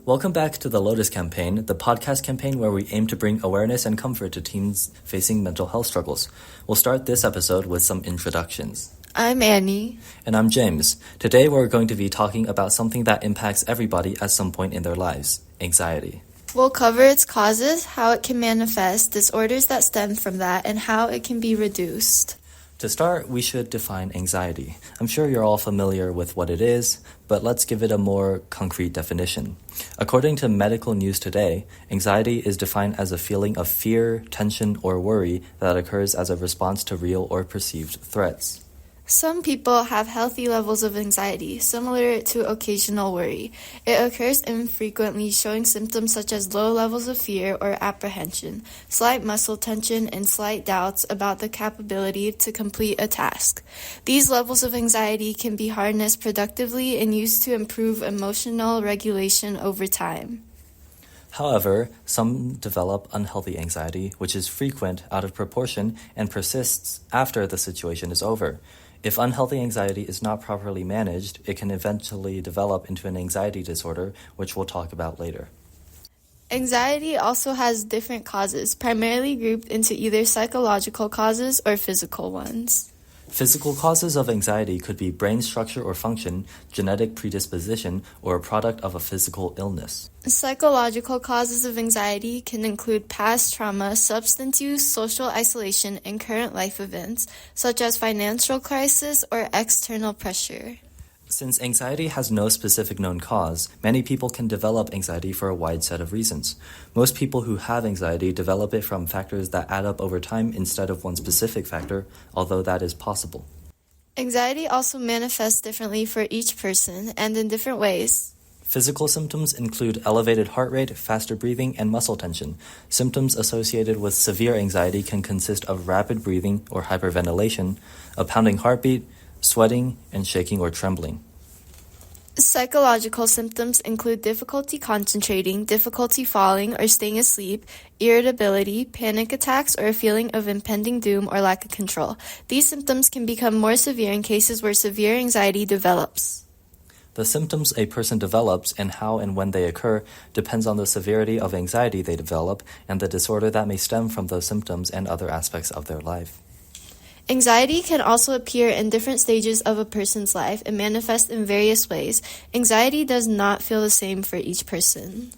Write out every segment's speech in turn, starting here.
Welcome back to the Lotus Campaign, the podcast campaign where we aim to bring awareness and comfort to teens facing mental health struggles. We'll start this episode with some introductions. I'm Annie. And I'm James. Today we're going to be talking about something that impacts everybody at some point in their lives, anxiety. We'll cover its causes, how it can manifest, disorders that stem from that, and how it can be reduced. To start, we should define anxiety. I'm sure you're all familiar with what it is, but let's give it a more concrete definition. According to Medical News Today, anxiety is defined as a feeling of fear, tension, or worry that occurs as a response to real or perceived threats. Some people have healthy levels of anxiety, similar to occasional worry. It occurs infrequently, showing symptoms such as low levels of fear or apprehension, slight muscle tension, and slight doubts about the capability to complete a task. These levels of anxiety can be harnessed productively and used to improve emotional regulation over time. However, some develop unhealthy anxiety, which is frequent, out of proportion, and persists after the situation is over. If unhealthy anxiety is not properly managed, it can eventually develop into an anxiety disorder, which we'll talk about later. Anxiety also has different causes, primarily grouped into either psychological causes or physical ones. Physical causes of anxiety could be brain structure or function, genetic predisposition, or a product of a physical illness. Psychological causes of anxiety can include past trauma, substance use, social isolation, and current life events, such as financial crisis or external pressure. Since anxiety has no specific known cause, many people can develop anxiety for a wide set of reasons. Most people who have anxiety develop it from factors that add up over time instead of one specific factor, although that is possible. Anxiety also manifests differently for each person and in different ways. Physical symptoms include elevated heart rate, faster breathing, and muscle tension. Symptoms associated with severe anxiety can consist of rapid breathing or hyperventilation, a pounding heartbeat, sweating, and shaking or trembling. Psychological symptoms include difficulty concentrating, difficulty falling or staying asleep, irritability, panic attacks, or a feeling of impending doom or lack of control. These symptoms can become more severe in cases where severe anxiety develops. The symptoms a person develops and how and when they occur depends on the severity of anxiety they develop and the disorder that may stem from those symptoms and other aspects of their life. Anxiety can also appear in different stages of a person's life and manifest in various ways. Anxiety does not feel the same for each person.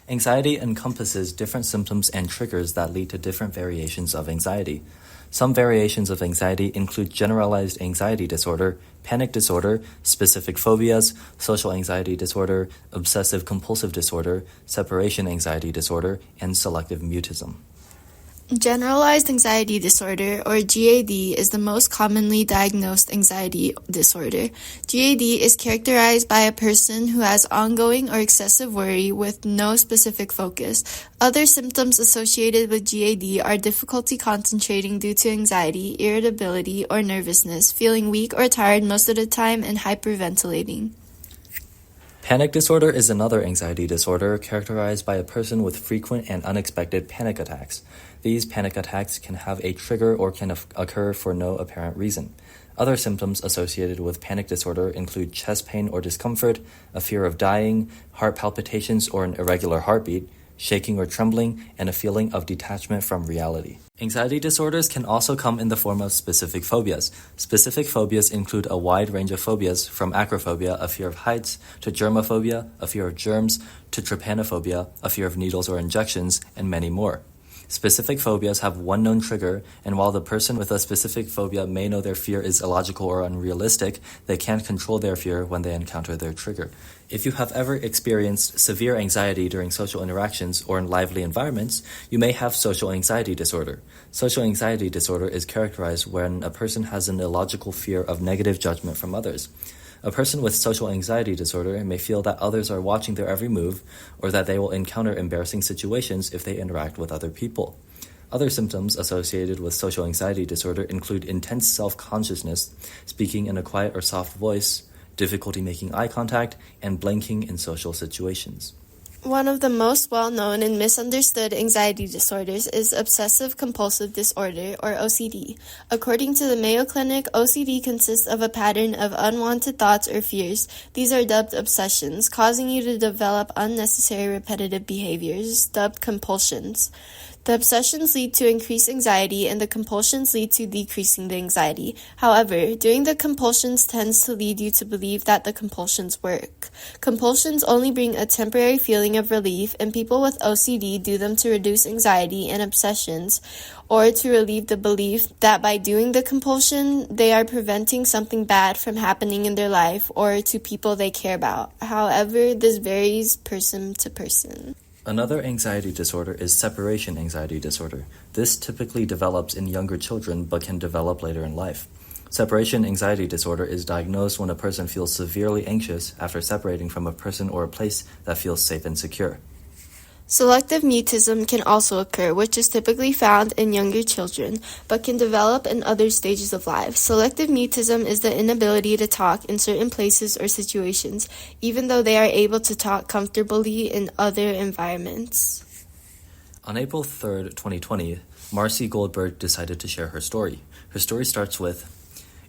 Anxiety encompasses different symptoms and triggers that lead to different variations of anxiety. Some variations of anxiety include generalized anxiety disorder, panic disorder, specific phobias, social anxiety disorder, obsessive-compulsive disorder, separation anxiety disorder, and selective mutism. Generalized anxiety disorder, or GAD, is the most commonly diagnosed anxiety disorder. GAD is characterized by a person who has ongoing or excessive worry with no specific focus. Other symptoms associated with GAD are difficulty concentrating due to anxiety, irritability, or nervousness, feeling weak or tired most of the time, and hyperventilating. Panic disorder is another anxiety disorder characterized by a person with frequent and unexpected panic attacks. These panic attacks can have a trigger or can occur for no apparent reason. Other symptoms associated with panic disorder include chest pain or discomfort, a fear of dying, heart palpitations or an irregular heartbeat, shaking or trembling, and a feeling of detachment from reality. Anxiety disorders can also come in the form of specific phobias. Specific phobias include a wide range of phobias, from acrophobia, a fear of heights, to germophobia, a fear of germs, to trypanophobia, a fear of needles or injections, and many more. Specific phobias have one known trigger, and while the person with a specific phobia may know their fear is illogical or unrealistic, they can't control their fear when they encounter their trigger. If you have ever experienced severe anxiety during social interactions or in lively environments, you may have social anxiety disorder. Social anxiety disorder is characterized when a person has an illogical fear of negative judgment from others. A person with social anxiety disorder may feel that others are watching their every move or that they will encounter embarrassing situations if they interact with other people. Other symptoms associated with social anxiety disorder include intense self-consciousness, speaking in a quiet or soft voice, difficulty making eye contact, and blanking in social situations. One of the most well-known and misunderstood anxiety disorders is obsessive-compulsive disorder, or OCD. According to the Mayo Clinic, OCD consists of a pattern of unwanted thoughts or fears. These are dubbed obsessions, causing you to develop unnecessary repetitive behaviors, dubbed compulsions. The obsessions lead to increased anxiety, and the compulsions lead to decreasing the anxiety. However, doing the compulsions tends to lead you to believe that the compulsions work. Compulsions only bring a temporary feeling of relief, and people with OCD do them to reduce anxiety and obsessions, or to relieve the belief that by doing the compulsion, they are preventing something bad from happening in their life or to people they care about. However, this varies person to person. Another anxiety disorder is separation anxiety disorder. This typically develops in younger children but can develop later in life. Separation anxiety disorder is diagnosed when a person feels severely anxious after separating from a person or a place that feels safe and secure. Selective mutism can also occur, which is typically found in younger children, but can develop in other stages of life. Selective mutism is the inability to talk in certain places or situations, even though they are able to talk comfortably in other environments. On April 3rd, 2020, Marcy Goldberg decided to share her story. Her story starts with,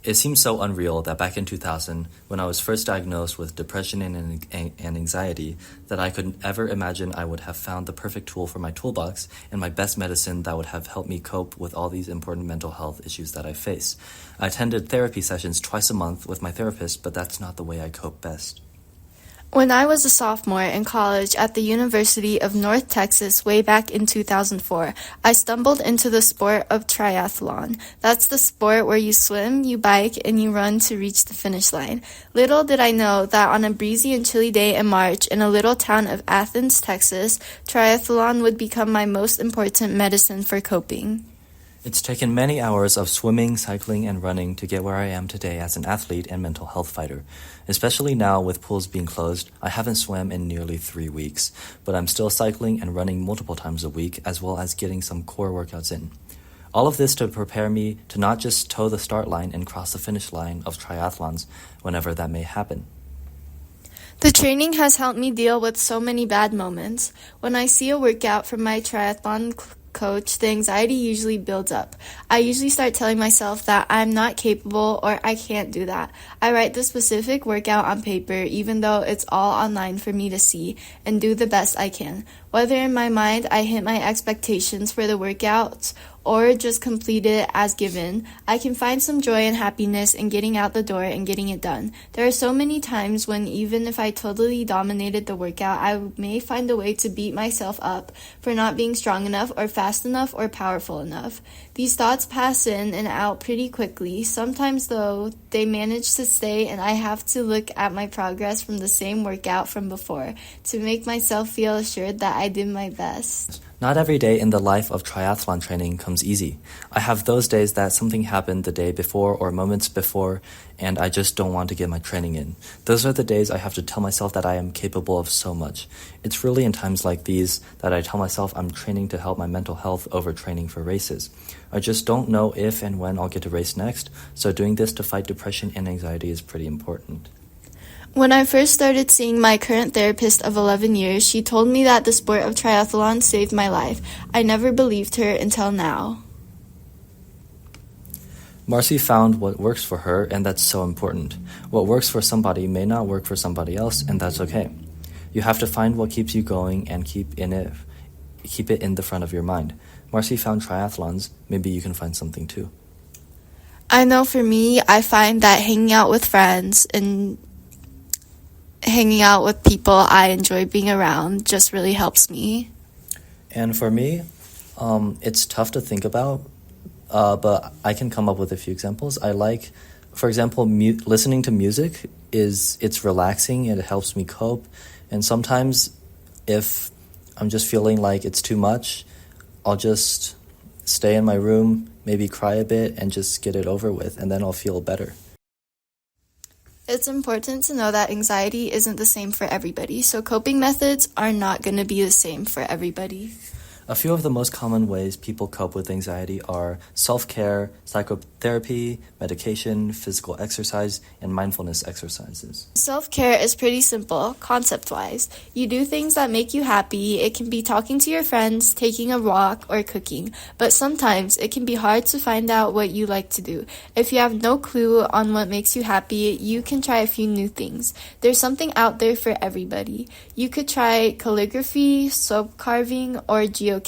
"It seems so unreal that back in 2000, when I was first diagnosed with depression and anxiety, that I could ever imagine I would have found the perfect tool for my toolbox and my best medicine that would have helped me cope with all these important mental health issues that I face. I attended therapy sessions twice a month with my therapist, but that's not the way I cope best." When I was a sophomore in college at the University of North Texas way back in 2004, I stumbled into the sport of triathlon. That's the sport where you swim, you bike, and you run to reach the finish line. Little did I know that on a breezy and chilly day in March in a little town of Athens, Texas, triathlon would become my most important medicine for coping. It's taken many hours of swimming, cycling, and running to get where I am today as an athlete and mental health fighter. Especially now with pools being closed, I haven't swam in nearly 3 weeks, but I'm still cycling and running multiple times a week, as well as getting some core workouts in. All of this to prepare me to not just toe the start line and cross the finish line of triathlons whenever that may happen. The training has helped me deal with so many bad moments. When I see a workout from my triathlon coach, the anxiety usually builds up. I usually start telling myself that I'm not capable or I can't do that. I write the specific workout on paper, even though it's all online for me to see, and do the best I can. Whether in my mind I hit my expectations for the workouts or just complete it as given, I can find some joy and happiness in getting out the door and getting it done. There are so many times when even if I totally dominated the workout, I may find a way to beat myself up for not being strong enough or fast enough or powerful enough. These thoughts pass in and out pretty quickly. Sometimes, though, they manage to stay, and I have to look at my progress from the same workout from before to make myself feel assured that I did my best. Not every day in the life of triathlon training comes easy. I have those days that something happened the day before or moments before, and I just don't want to get my training in. Those are the days I have to tell myself that I am capable of so much. It's really in times like these that I tell myself I'm training to help my mental health over training for races. I just don't know if and when I'll get to race next, so doing this to fight depression and anxiety is pretty important. When I first started seeing my current therapist of 11 years, she told me that the sport of triathlon saved my life. I never believed her until now. Marcy found what works for her, and that's so important. What works for somebody may not work for somebody else, and that's okay. You have to find what keeps you going and keep it in the front of your mind. Marcy found triathlons. Maybe you can find something too. I know for me, I find that hanging out with friends and hanging out with people I enjoy being around just really helps me. And for me, it's tough to think about, but I can come up with a few examples. I like, for example, listening to music it's relaxing, it helps me cope. And sometimes if I'm just feeling like it's too much, I'll just stay in my room, maybe cry a bit, and just get it over with, and then I'll feel better. It's important to know that anxiety isn't the same for everybody, so coping methods are not going to be the same for everybody. A few of the most common ways people cope with anxiety are self-care, psychotherapy, medication, physical exercise, and mindfulness exercises. Self-care is pretty simple, concept-wise. You do things that make you happy. It can be talking to your friends, taking a walk, or cooking. But sometimes it can be hard to find out what you like to do. If you have no clue on what makes you happy, you can try a few new things. There's something out there for everybody. You could try calligraphy, soap carving, or geocaching.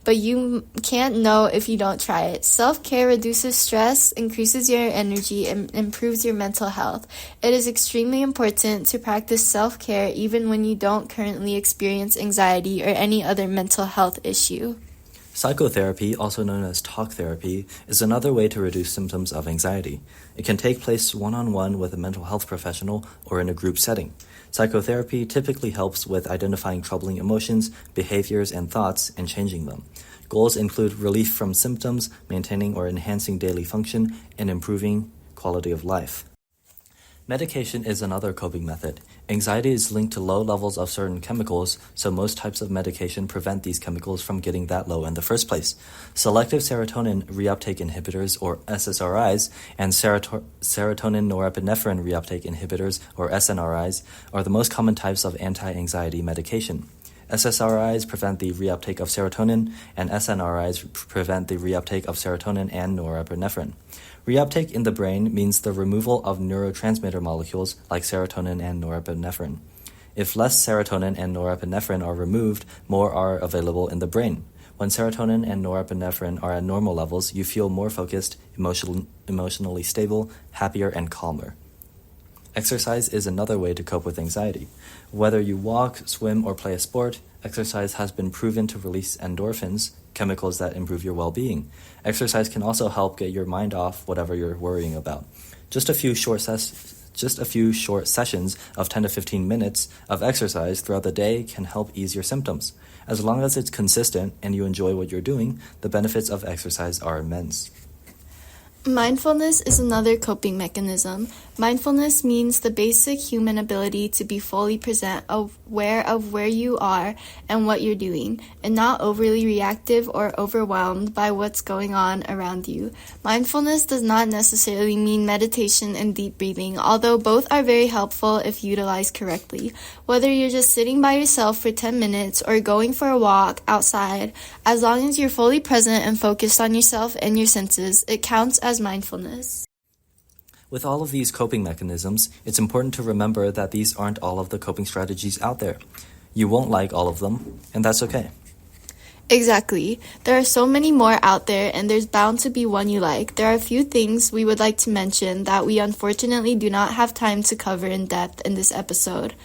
But you can't know if you don't try it. Self-care reduces stress, increases your energy, and improves your mental health. It is extremely important to practice self-care even when you don't currently experience anxiety or any other mental health issue. Psychotherapy, also known as talk therapy, is another way to reduce symptoms of anxiety. It can take place one-on-one with a mental health professional or in a group setting. Psychotherapy typically helps with identifying troubling emotions, behaviors, and thoughts and changing them. Goals include relief from symptoms, maintaining or enhancing daily function, and improving quality of life. Medication is another coping method. Anxiety is linked to low levels of certain chemicals, so most types of medication prevent these chemicals from getting that low in the first place. Selective serotonin reuptake inhibitors, or SSRIs, and serotonin norepinephrine reuptake inhibitors, or SNRIs, are the most common types of anti-anxiety medication. SSRIs prevent the reuptake of serotonin, and SNRIs prevent the reuptake of serotonin and norepinephrine. Reuptake in the brain means the removal of neurotransmitter molecules like serotonin and norepinephrine. If less serotonin and norepinephrine are removed, more are available in the brain. When serotonin and norepinephrine are at normal levels, you feel more focused, emotionally stable, happier, and calmer. Exercise is another way to cope with anxiety. Whether you walk, swim, or play a sport, exercise has been proven to release endorphins, chemicals that improve your well-being. Exercise can also help get your mind off whatever you're worrying about. Just a few short sessions of 10 to 15 minutes of exercise throughout the day can help ease your symptoms. As long as it's consistent and you enjoy what you're doing, the benefits of exercise are immense. Mindfulness is another coping mechanism. Mindfulness means the basic human ability to be fully present, aware of where you are and what you're doing, and not overly reactive or overwhelmed by what's going on around you. Mindfulness does not necessarily mean meditation and deep breathing, although both are very helpful if utilized correctly. Whether you're just sitting by yourself for 10 minutes or going for a walk outside, as long as you're fully present and focused on yourself and your senses, it counts as mindfulness. With all of these coping mechanisms, it's important to remember that these aren't all of the coping strategies out there. You won't like all of them, and that's okay. Exactly. There are so many more out there, and there's bound to be one you like. There are a few things we would like to mention that we unfortunately do not have time to cover in depth in this episode.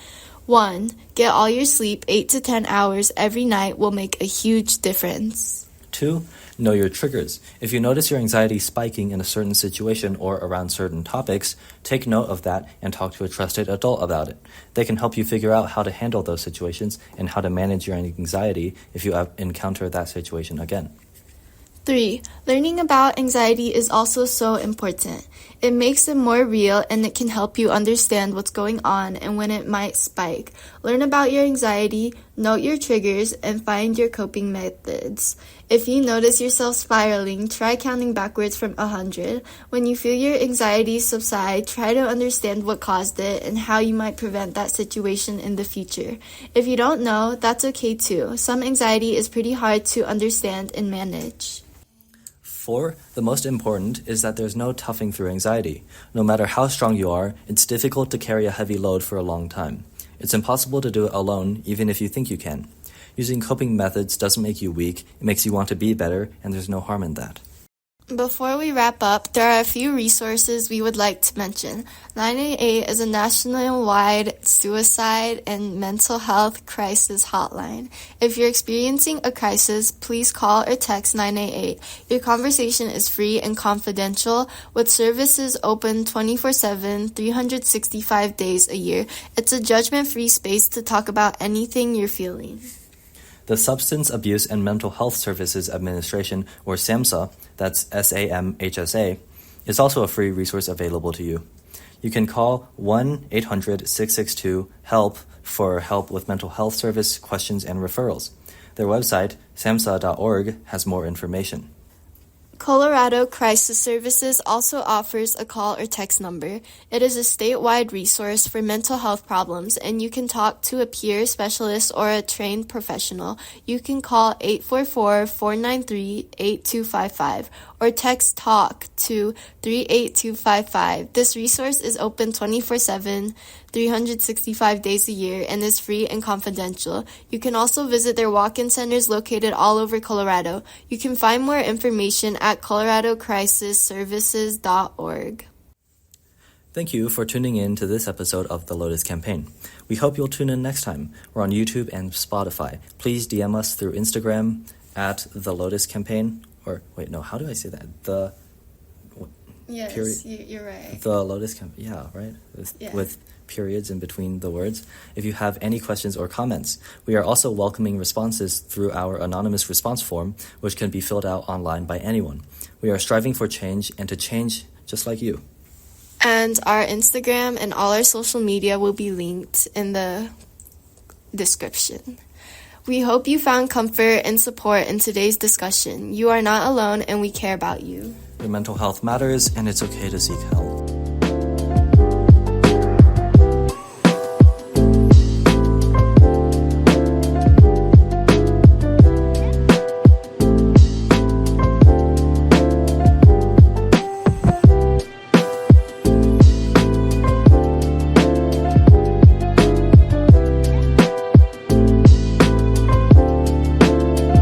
1. Get all your sleep. 8 to 10 hours every night will make a huge difference. 2. Know your triggers. If you notice your anxiety spiking in a certain situation or around certain topics, take note of that and talk to a trusted adult about it. They can help you figure out how to handle those situations and how to manage your anxiety if you encounter that situation again. 3. Learning about anxiety is also so important. It makes it more real and it can help you understand what's going on and when it might spike. Learn about your anxiety, note your triggers, and find your coping methods. If you notice yourself spiraling, try counting backwards from 100. When you feel your anxiety subside, try to understand what caused it and how you might prevent that situation in the future. If you don't know, that's okay too. Some anxiety is pretty hard to understand and manage. 4. The most important is that there's no toughing through anxiety. No matter how strong you are, it's difficult to carry a heavy load for a long time. It's impossible to do it alone, even if you think you can. Using coping methods doesn't make you weak, it makes you want to be better, and there's no harm in that. Before we wrap up, there are a few resources we would like to mention. 988 is a nationwide suicide and mental health crisis hotline. If you're experiencing a crisis, please call or text 988. Your conversation is free and confidential, with services open 24/7, 365 days a year. It's a judgment-free space to talk about anything you're feeling. The Substance Abuse and Mental Health Services Administration, or SAMHSA, that's SAMHSA, is also a free resource available to you. You can call 1-800-662-HELP for help with mental health service questions and referrals. Their website, samhsa.org, has more information. Colorado Crisis Services also offers a call or text number. It is a statewide resource for mental health problems, and you can talk to a peer specialist or a trained professional. You can call 844-493-8255 or text TALK to 38255. This resource is open 24/7, 365 days a year, and is free and confidential. You can also visit their walk-in centers located all over Colorado. You can find more information at coloradocrisisservices.org. Thank you for tuning in to this episode of the Lotus Campaign. We hope you'll tune in next time. We're on YouTube and Spotify. Please DM us through Instagram at the Lotus Campaign. Or, wait, no, how do I say that? Yes, you're right. The Lotus Campaign, yeah, right? With periods in between the words. If you have any questions or comments, we are also welcoming responses through our anonymous response form, which can be filled out online by anyone. We are striving for change and to change just like you. And our Instagram and all our social media will be linked in the description. We hope you found comfort and support in today's discussion. You are not alone, and we care about you. Your mental health matters, and it's okay to seek help.